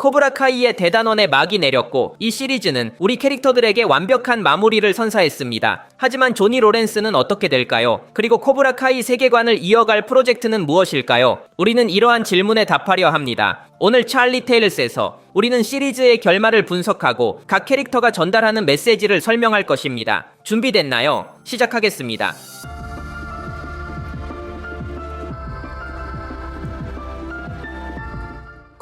코브라 카이의 대단원의 막이 내렸고 이 시리즈는 우리 캐릭터들에게 완벽한 마무리를 선사했습니다. 하지만 조니 로렌스는 어떻게 될까요? 그리고 코브라 카이 세계관을 이어갈 프로젝트는 무엇일까요? 우리는 이러한 질문에 답하려 합니다. 오늘 찰리 테일스에서 우리는 시리즈의 결말을 분석하고 각 캐릭터가 전달하는 메시지를 설명할 것입니다. 준비됐나요? 시작하겠습니다.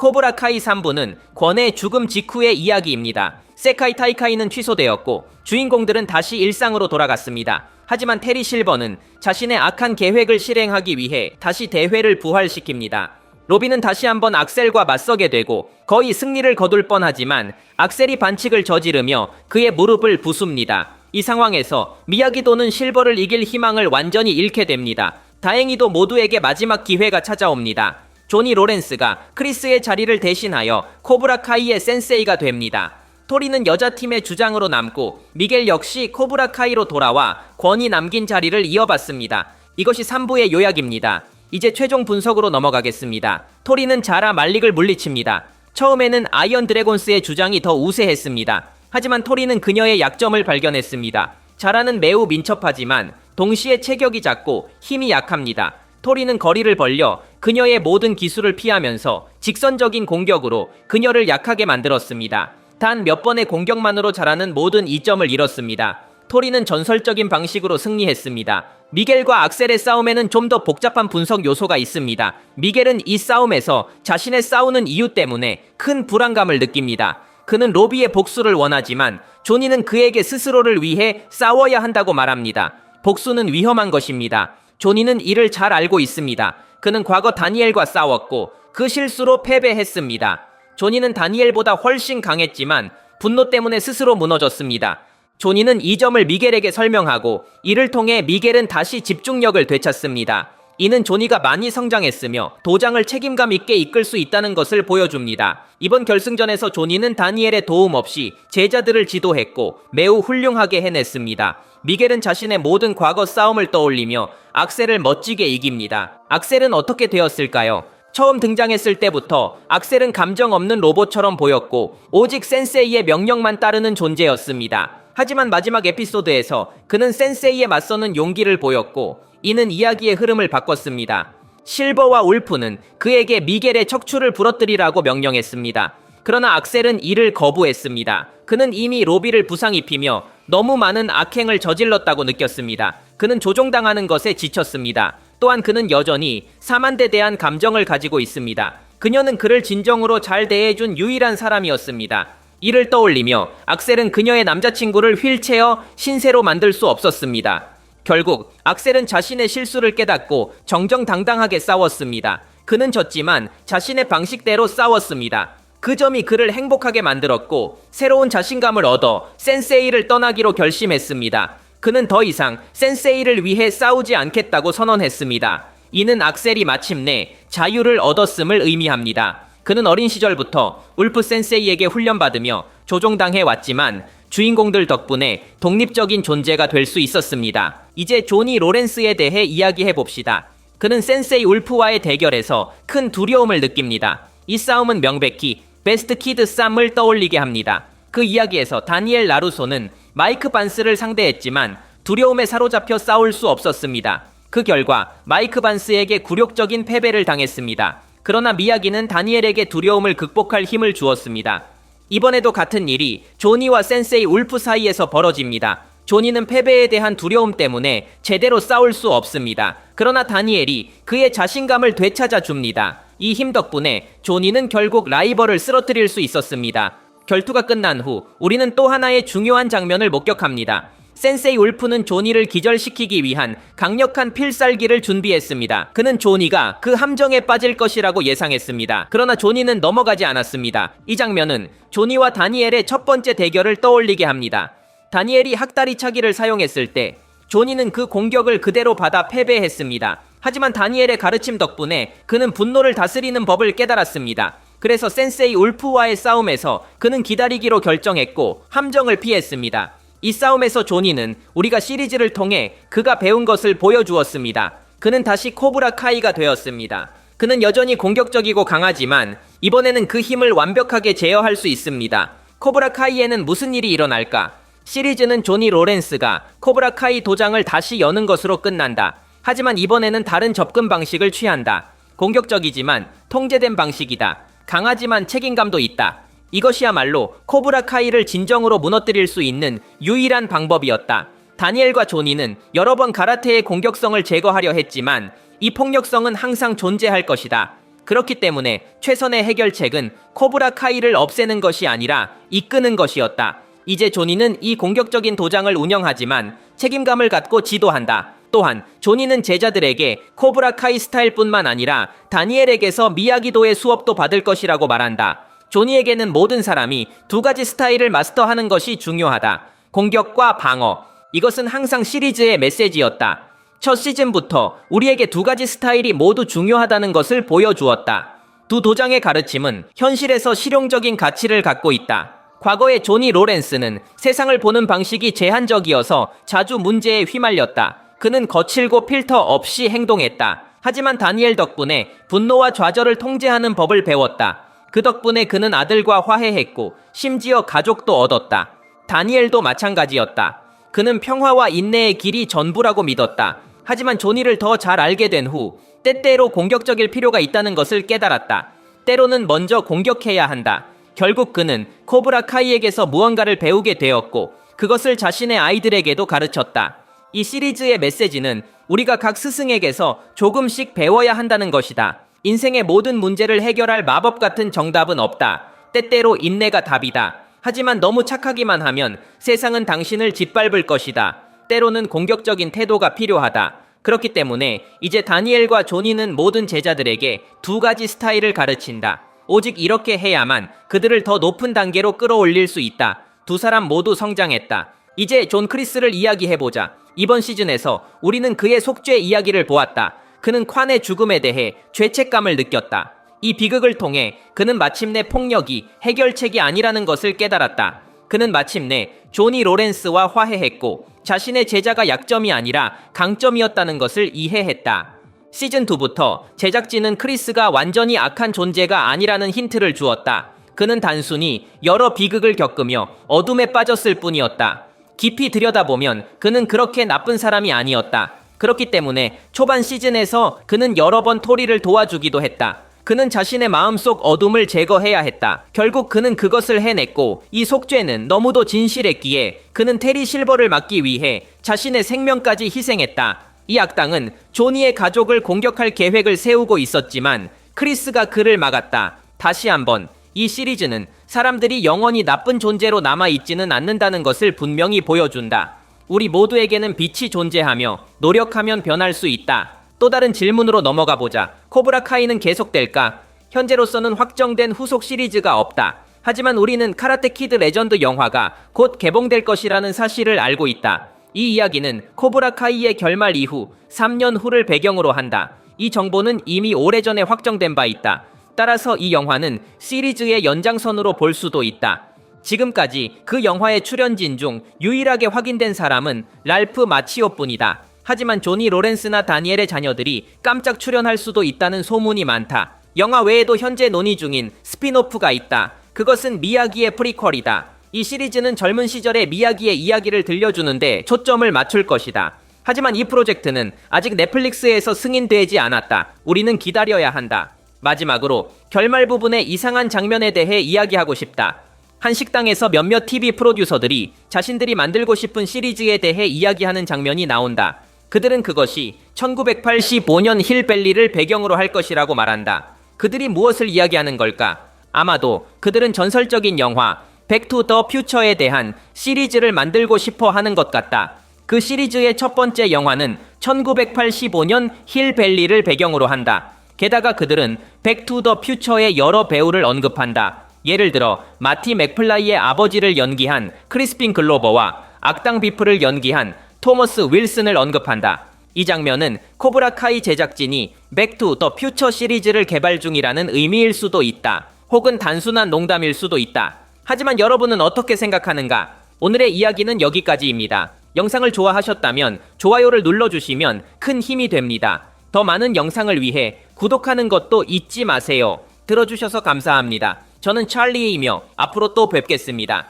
코브라 카이 3부는 권의 죽음 직후의 이야기입니다. 세카이 타이카이는 취소되었고 주인공들은 다시 일상으로 돌아갔습니다. 하지만 테리 실버는 자신의 악한 계획을 실행하기 위해 다시 대회를 부활시킵니다. 로비는 다시 한번 악셀과 맞서게 되고 거의 승리를 거둘 뻔하지만 악셀이 반칙을 저지르며 그의 무릎을 부숩니다. 이 상황에서 미야기도는 실버를 이길 희망을 완전히 잃게 됩니다. 다행히도 모두에게 마지막 기회가 찾아옵니다. 조니 로렌스가 크리스의 자리를 대신하여 코브라 카이의 센세이가 됩니다. 토리는 여자팀의 주장으로 남고 미겔 역시 코브라 카이로 돌아와 권이 남긴 자리를 이어받습니다. 이것이 3부의 요약입니다. 이제 최종 분석으로 넘어가겠습니다. 토리는 자라 말릭을 물리칩니다. 처음에는 아이언 드래곤스의 주장이 더 우세했습니다. 하지만 토리는 그녀의 약점을 발견했습니다. 자라는 매우 민첩하지만 동시에 체격이 작고 힘이 약합니다. 토리는 거리를 벌려 그녀의 모든 기술을 피하면서 직선적인 공격으로 그녀를 약하게 만들었습니다. 단 몇 번의 공격만으로 자라는 모든 이점을 잃었습니다. 토리는 전설적인 방식으로 승리했습니다. 미겔과 악셀의 싸움에는 좀 더 복잡한 분석 요소가 있습니다. 미겔은 이 싸움에서 자신의 싸우는 이유 때문에 큰 불안감을 느낍니다. 그는 로비의 복수를 원하지만 조니는 그에게 스스로를 위해 싸워야 한다고 말합니다. 복수는 위험한 것입니다. 조니는 이를 잘 알고 있습니다. 그는 과거 다니엘과 싸웠고 그 실수로 패배했습니다. 조니는 다니엘보다 훨씬 강했지만 분노 때문에 스스로 무너졌습니다. 조니는 이 점을 미겔에게 설명하고 이를 통해 미겔은 다시 집중력을 되찾습니다. 이는 조니가 많이 성장했으며 도장을 책임감 있게 이끌 수 있다는 것을 보여줍니다. 이번 결승전에서 조니는 다니엘의 도움 없이 제자들을 지도했고 매우 훌륭하게 해냈습니다. 미겔은 자신의 모든 과거 싸움을 떠올리며 악셀을 멋지게 이깁니다. 악셀은 어떻게 되었을까요? 처음 등장했을 때부터 악셀은 감정 없는 로봇처럼 보였고 오직 센세이의 명령만 따르는 존재였습니다. 하지만 마지막 에피소드에서 그는 센세이에 맞서는 용기를 보였고 이는 이야기의 흐름을 바꿨습니다. 실버와 울프는 그에게 미겔의 척추를 부러뜨리라고 명령했습니다. 그러나 악셀은 이를 거부했습니다. 그는 이미 로비를 부상 입히며 너무 많은 악행을 저질렀다고 느꼈습니다. 그는 조종당하는 것에 지쳤습니다. 또한 그는 여전히 사만대에 대한 감정을 가지고 있습니다. 그녀는 그를 진정으로 잘 대해준 유일한 사람이었습니다. 이를 떠올리며 악셀은 그녀의 남자친구를 휠체어 신세로 만들 수 없었습니다. 결국 악셀은 자신의 실수를 깨닫고 정정당당하게 싸웠습니다. 그는 졌지만 자신의 방식대로 싸웠습니다. 그 점이 그를 행복하게 만들었고 새로운 자신감을 얻어 센세이를 떠나기로 결심했습니다. 그는 더 이상 센세이를 위해 싸우지 않겠다고 선언했습니다. 이는 악셀이 마침내 자유를 얻었음을 의미합니다. 그는 어린 시절부터 울프 센세이에게 훈련받으며 조종당해 왔지만 주인공들 덕분에 독립적인 존재가 될 수 있었습니다. 이제 조니 로렌스에 대해 이야기해봅시다. 그는 센세이 울프와의 대결에서 큰 두려움을 느낍니다. 이 싸움은 명백히 베스트 키드 쌈을 떠올리게 합니다. 그 이야기에서 다니엘 라루소는 마이크 반스를 상대했지만 두려움에 사로잡혀 싸울 수 없었습니다. 그 결과 마이크 반스에게 굴욕적인 패배를 당했습니다. 그러나 미야기는 다니엘에게 두려움을 극복할 힘을 주었습니다. 이번에도 같은 일이 조니와 센세이 울프 사이에서 벌어집니다. 조니는 패배에 대한 두려움 때문에 제대로 싸울 수 없습니다. 그러나 다니엘이 그의 자신감을 되찾아 줍니다. 이 힘 덕분에 조니는 결국 라이벌을 쓰러뜨릴 수 있었습니다. 결투가 끝난 후 우리는 또 하나의 중요한 장면을 목격합니다. 센세이 울프는 조니를 기절시키기 위한 강력한 필살기를 준비했습니다. 그는 조니가 그 함정에 빠질 것이라고 예상했습니다. 그러나 조니는 넘어가지 않았습니다. 이 장면은 조니와 다니엘의 첫 번째 대결을 떠올리게 합니다. 다니엘이 학다리 차기를 사용했을 때 조니는 그 공격을 그대로 받아 패배했습니다. 하지만 다니엘의 가르침 덕분에 그는 분노를 다스리는 법을 깨달았습니다. 그래서 센세이 울프와의 싸움에서 그는 기다리기로 결정했고 함정을 피했습니다. 이 싸움에서 조니는 우리가 시리즈를 통해 그가 배운 것을 보여주었습니다. 그는 다시 코브라 카이가 되었습니다. 그는 여전히 공격적이고 강하지만 이번에는 그 힘을 완벽하게 제어할 수 있습니다. 코브라 카이에는 무슨 일이 일어날까? 시리즈는 조니 로렌스가 코브라 카이 도장을 다시 여는 것으로 끝난다. 하지만 이번에는 다른 접근 방식을 취한다. 공격적이지만 통제된 방식이다. 강하지만 책임감도 있다. 이것이야말로 코브라 카이를 진정으로 무너뜨릴 수 있는 유일한 방법이었다. 다니엘과 조니는 여러 번 가라테의 공격성을 제거하려 했지만 이 폭력성은 항상 존재할 것이다. 그렇기 때문에 최선의 해결책은 코브라 카이를 없애는 것이 아니라 이끄는 것이었다. 이제 조니는 이 공격적인 도장을 운영하지만 책임감을 갖고 지도한다. 또한 조니는 제자들에게 코브라 카이 스타일뿐만 아니라 다니엘에게서 미야기도의 수업도 받을 것이라고 말한다. 조니에게는 모든 사람이 두 가지 스타일을 마스터하는 것이 중요하다. 공격과 방어. 이것은 항상 시리즈의 메시지였다. 첫 시즌부터 우리에게 두 가지 스타일이 모두 중요하다는 것을 보여주었다. 두 도장의 가르침은 현실에서 실용적인 가치를 갖고 있다. 과거의 조니 로렌스는 세상을 보는 방식이 제한적이어서 자주 문제에 휘말렸다. 그는 거칠고 필터 없이 행동했다. 하지만 다니엘 덕분에 분노와 좌절을 통제하는 법을 배웠다. 그 덕분에 그는 아들과 화해했고 심지어 가족도 얻었다. 다니엘도 마찬가지였다. 그는 평화와 인내의 길이 전부라고 믿었다. 하지만 조니를 더 잘 알게 된 후 때때로 공격적일 필요가 있다는 것을 깨달았다. 때로는 먼저 공격해야 한다. 결국 그는 코브라 카이에게서 무언가를 배우게 되었고 그것을 자신의 아이들에게도 가르쳤다. 이 시리즈의 메시지는 우리가 각 스승에게서 조금씩 배워야 한다는 것이다. 인생의 모든 문제를 해결할 마법 같은 정답은 없다. 때때로 인내가 답이다. 하지만 너무 착하기만 하면 세상은 당신을 짓밟을 것이다. 때로는 공격적인 태도가 필요하다. 그렇기 때문에 이제 다니엘과 조니는 모든 제자들에게 두 가지 스타일을 가르친다. 오직 이렇게 해야만 그들을 더 높은 단계로 끌어올릴 수 있다. 두 사람 모두 성장했다. 이제 존 크리스를 이야기해보자. 이번 시즌에서 우리는 그의 속죄 이야기를 보았다. 그는 콴의 죽음에 대해 죄책감을 느꼈다. 이 비극을 통해 그는 마침내 폭력이 해결책이 아니라는 것을 깨달았다. 그는 마침내 조니 로렌스와 화해했고 자신의 제자가 약점이 아니라 강점이었다는 것을 이해했다. 시즌2부터 제작진은 크리스가 완전히 악한 존재가 아니라는 힌트를 주었다. 그는 단순히 여러 비극을 겪으며 어둠에 빠졌을 뿐이었다. 깊이 들여다보면 그는 그렇게 나쁜 사람이 아니었다. 그렇기 때문에 초반 시즌에서 그는 여러 번 토리를 도와주기도 했다. 그는 자신의 마음속 어둠을 제거해야 했다. 결국 그는 그것을 해냈고 이 속죄는 너무도 진실했기에 그는 테리 실버를 막기 위해 자신의 생명까지 희생했다. 이 악당은 조니의 가족을 공격할 계획을 세우고 있었지만 크리스가 그를 막았다. 다시 한번 이 시리즈는 사람들이 영원히 나쁜 존재로 남아있지는 않는다는 것을 분명히 보여준다. 우리 모두에게는 빛이 존재하며 노력하면 변할 수 있다. 또 다른 질문으로 넘어가 보자. 코브라 카이는 계속될까? 현재로서는 확정된 후속 시리즈가 없다. 하지만 우리는 카라테 키드 레전드 영화가 곧 개봉될 것이라는 사실을 알고 있다. 이 이야기는 코브라 카이의 결말 이후 3년 후를 배경으로 한다. 이 정보는 이미 오래전에 확정된 바 있다. 따라서 이 영화는 시리즈의 연장선으로 볼 수도 있다. 지금까지 그 영화의 출연진 중 유일하게 확인된 사람은 랄프 마치오뿐이다. 하지만 조니 로렌스나 다니엘의 자녀들이 깜짝 출연할 수도 있다는 소문이 많다. 영화 외에도 현재 논의 중인 스핀오프가 있다. 그것은 미야기의 프리퀄이다. 이 시리즈는 젊은 시절의 미야기의 이야기를 들려주는데 초점을 맞출 것이다. 하지만 이 프로젝트는 아직 넷플릭스에서 승인되지 않았다. 우리는 기다려야 한다. 마지막으로 결말 부분의 이상한 장면에 대해 이야기하고 싶다. 한 식당에서 몇몇 TV 프로듀서들이 자신들이 만들고 싶은 시리즈에 대해 이야기하는 장면이 나온다. 그들은 그것이 1985년 힐밸리를 배경으로 할 것이라고 말한다. 그들이 무엇을 이야기하는 걸까? 아마도 그들은 전설적인 영화 백 투 더 퓨처에 대한 시리즈를 만들고 싶어 하는 것 같다. 그 시리즈의 첫 번째 영화는 1985년 힐밸리를 배경으로 한다. 게다가 그들은 백 투 더 퓨처의 여러 배우를 언급한다. 예를 들어 마티 맥플라이의 아버지를 연기한 크리스핀 글로버와 악당 비프를 연기한 토머스 윌슨을 언급한다. 이 장면은 코브라 카이 제작진이 백 투 더 퓨처 시리즈를 개발 중이라는 의미일 수도 있다. 혹은 단순한 농담일 수도 있다. 하지만 여러분은 어떻게 생각하는가? 오늘의 이야기는 여기까지입니다. 영상을 좋아하셨다면 좋아요를 눌러주시면 큰 힘이 됩니다. 더 많은 영상을 위해 구독하는 것도 잊지 마세요. 들어주셔서 감사합니다. 저는 찰리이며 앞으로 또 뵙겠습니다.